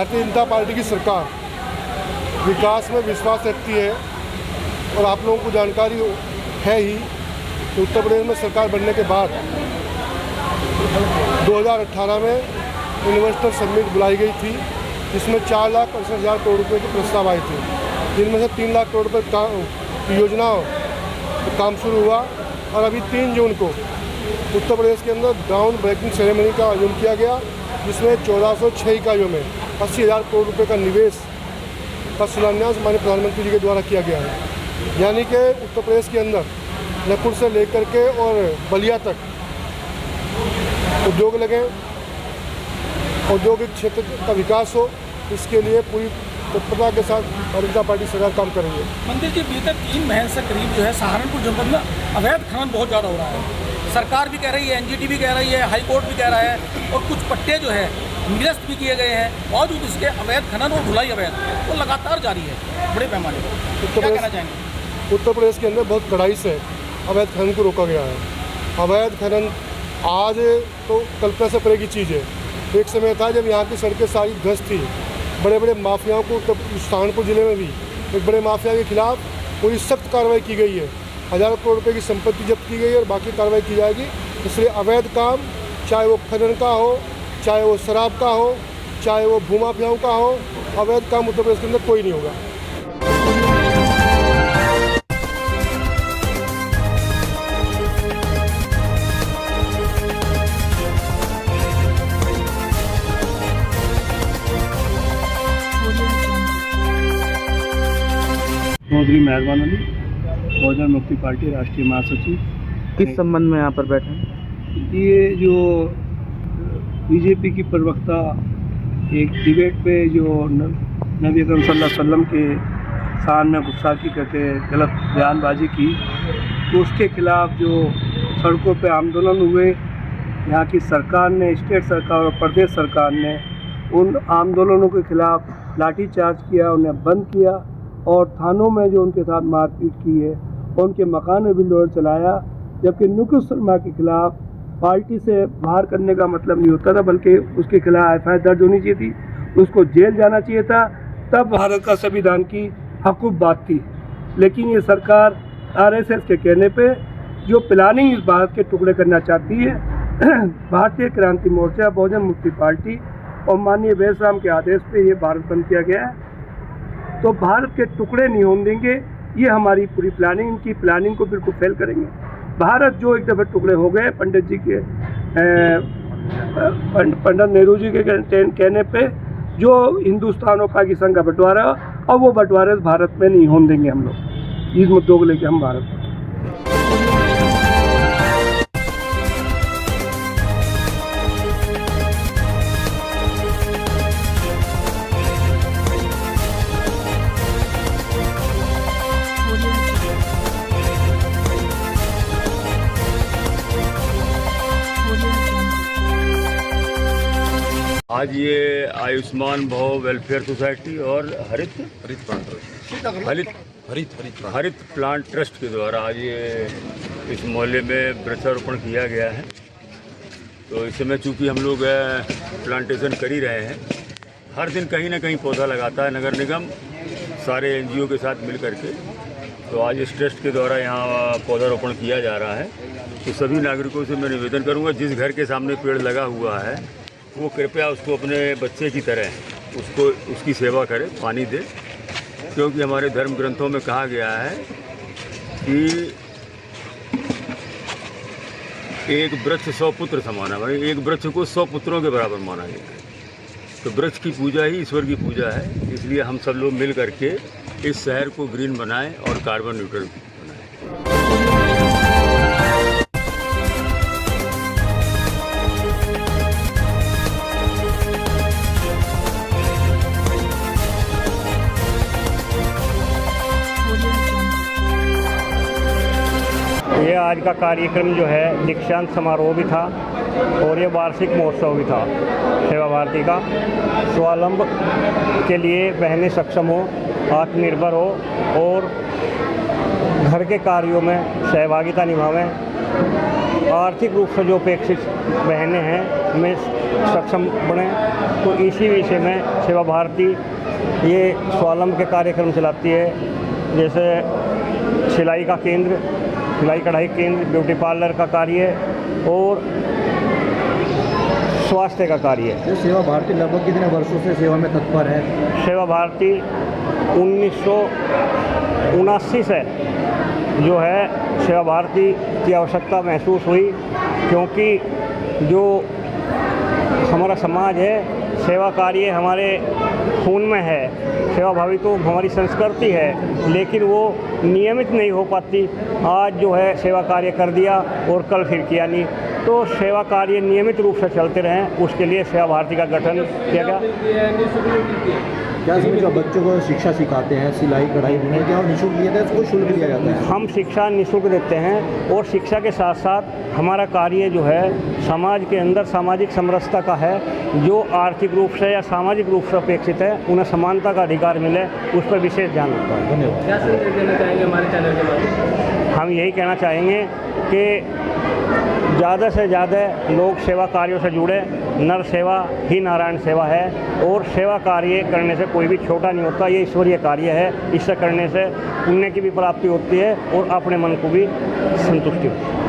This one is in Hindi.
भारतीय जनता पार्टी की सरकार विकास में विश्वास रखती है और आप लोगों को जानकारी है ही कि उत्तर प्रदेश में सरकार बनने के बाद 2018 में इन्वेस्टर समिट बुलाई गई थी, जिसमें 4,68,000 करोड़ रुपये के प्रस्ताव आए थे, जिनमें से 3 लाख करोड़ रुपये की योजनाओं का काम शुरू हुआ और अभी 3 जून को उत्तर प्रदेश के अंदर ग्राउंड ब्रेकिंग सेरेमनी का आयोजन किया गया, जिसमें 1406 इकाइयों में 80,000 करोड़ रुपये का निवेश का शिलान्यास माननीय प्रधानमंत्री जी के द्वारा किया गया है। यानी कि उत्तर प्रदेश के अंदर लखनऊ से लेकर के और बलिया तक उद्योग लगे, औद्योगिक क्षेत्र का विकास हो, इसके लिए पूरी तत्परता के साथ भारतीय जनता पार्टी सरकार काम कर रही है। मंदिर के भीतर 3 महीने से करीब जो है सहारनपुर जनपद में अवैध खनन बहुत ज़्यादा हो रहा है। सरकार भी कह रही है, एनजीटी भी कह रही है, हाई कोर्ट भी कह रहा है और कुछ पट्टे जो है निरस्त भी किए गए हैं, बावजूद इसके अवैध खनन और ढुलाई अवैध वो लगातार जारी है बड़े पैमाने पर। क्या कहना चाहेंगे? उत्तर प्रदेश के अंदर बहुत कड़ाई से अवैध खनन को रोका गया है। अवैध खनन आज तो कल्पना से परे की चीज़ है। एक समय था जब यहाँ की सड़कें सारी ध्वस्त थी, बड़े बड़े माफियाओं को, सहारनपुर जिले में भी एक बड़े माफिया के खिलाफ पूरी सख्त कार्रवाई की गई है। हज़ारों करोड़ रुपए की संपत्ति जब्त की गई है और बाकी कार्रवाई की जाएगी। इसलिए अवैध काम, चाहे वो खनन का हो, चाहे वो शराब का हो, चाहे वो भूमाफियाओं का हो, अवैध काम उत्तर प्रदेश के अंदर कोई नहीं होगा। चौधरी मेहरबान अली, बहुजन मुक्ति पार्टी राष्ट्रीय महासचिव। किस संबंध में यहाँ पर बैठे हैं? ये जो बीजेपी की प्रवक्ता एक डिबेट पे जो नबी अकरम सल्लल्लाहु अलैहि वसल्लम के शान में गुस्ताखी करके गलत बयानबाजी की, तो उसके खिलाफ जो सड़कों पे आंदोलन हुए, यहाँ की सरकार ने, स्टेट सरकार और प्रदेश सरकार ने उन आंदोलनों के खिलाफ लाठीचार्ज किया, उन्हें बंद किया और थानों में जो उनके साथ मारपीट की है, उनके मकान में भी लोड चलाया। जबकि नुकुर शर्मा के खिलाफ पार्टी से बाहर करने का मतलब नहीं होता था, बल्कि उसके खिलाफ एफआईआर दर्ज होनी चाहिए थी, उसको जेल जाना चाहिए था, तब भारत का संविधान की हकूक बात थी। लेकिन ये सरकार आरएसएस के कहने पे जो प्लानिंग इस भारत के टुकड़े करना चाहती है, भारतीय क्रांति मोर्चा, बहुजन मुक्ति पार्टी और माननीय बेसराम के आदेश पे ये भारत बंद किया गया है। तो भारत के टुकड़े नहीं होने देंगे, ये हमारी पूरी प्लानिंग, इनकी प्लानिंग को बिल्कुल फेल करेंगे। भारत जो एक दफ़े टुकड़े हो गए पंडित जी के पंडित नेहरू जी के कहने पे, जो हिंदुस्तान और पाकिस्तान का बंटवारा, और वो बंटवारे भारत में नहीं होने देंगे हम लोग। इस मुद्दों को लेकर हम भारत आज ये आयुष्मान भव वेलफेयर सोसाइटी और हरित प्लांट ट्रस्ट के द्वारा आज ये इस मोहल्ले में वृक्षारोपण किया गया है। तो इस समय चूँकि हम लोग प्लांटेशन कर ही रहे हैं, हर दिन कहीं ना कहीं पौधा लगाता है नगर निगम सारे एनजीओ के साथ मिल करके। तो आज इस ट्रस्ट के द्वारा यहाँ पौधारोपण किया जा रहा है। तो सभी नागरिकों से मैं निवेदन करूँगा, जिस घर के सामने पेड़ लगा हुआ है वो कृपया उसको अपने बच्चे की तरह उसकी सेवा करे, पानी दे, क्योंकि हमारे धर्म ग्रंथों में कहा गया है कि एक वृक्ष 100 पुत्र समान है, भाई एक वृक्ष को 100 पुत्रों के बराबर माना गया है। तो वृक्ष की पूजा ही ईश्वर की पूजा है, इसलिए हम सब लोग मिल करके इस शहर को ग्रीन बनाएं और कार्बन न्यूट्रल बनाएं। ये आज का कार्यक्रम जो है दीक्षांत समारोह भी था और ये वार्षिक महोत्सव भी था सेवा भारती का। स्वावलंब के लिए बहनें सक्षम हो आत्मनिर्भर हो और घर के कार्यों में सहभागिता निभावें। आर्थिक रूप से जो अपेक्षित बहनें हैं में सक्षम बने। तो इसी विषय में सेवा भारती ये स्वावलंबन के कार्यक्रम चलाती है, जैसे सिलाई का केंद्र, सिलाई कढ़ाई केंद्र, ब्यूटी पार्लर का कार्य और स्वास्थ्य का कार्य है। जो सेवा भारती लगभग कितने वर्षों से सेवा में तत्पर है? सेवा भारती 1979 से जो है सेवा भारती की आवश्यकता महसूस हुई, क्योंकि जो हमारा समाज है, सेवा कार्य हमारे खून में है। सेवा भावी तो हमारी संस्कृति है, लेकिन वो नियमित नहीं हो पाती। आज जो है सेवा कार्य कर दिया और कल फिर किया नहीं। तो सेवा कार्य नियमित रूप से चलते रहें, उसके लिए सेवा भारती का गठन किया गया। क्या इसमें जो बच्चों को शिक्षा सिखाते हैं, सिलाई कढ़ाई बुनाई, क्या और निःशुल्क दिया जाता है, उसको शुल्क दिया जाता है? हम शिक्षा निःशुल्क देते हैं और शिक्षा के साथ साथ हमारा कार्य जो है समाज के अंदर सामाजिक समरसता का है। जो आर्थिक रूप से या सामाजिक रूप से अपेक्षित है, उन्हें समानता का अधिकार मिले, उस पर विशेष ध्यान रखता है। धन्यवाद। क्या संदेश देना चाहेंगे हमारे चैनल के माध्यम? हम यही कहना चाहेंगे कि ज़्यादा से ज़्यादा लोग सेवा कार्यों से जुड़े। नर सेवा ही नारायण सेवा है और सेवा कार्य करने से कोई भी छोटा नहीं होता। ये ईश्वरीय कार्य है, इससे करने से पुण्य की भी प्राप्ति होती है और अपने मन को भी संतुष्टि होती है।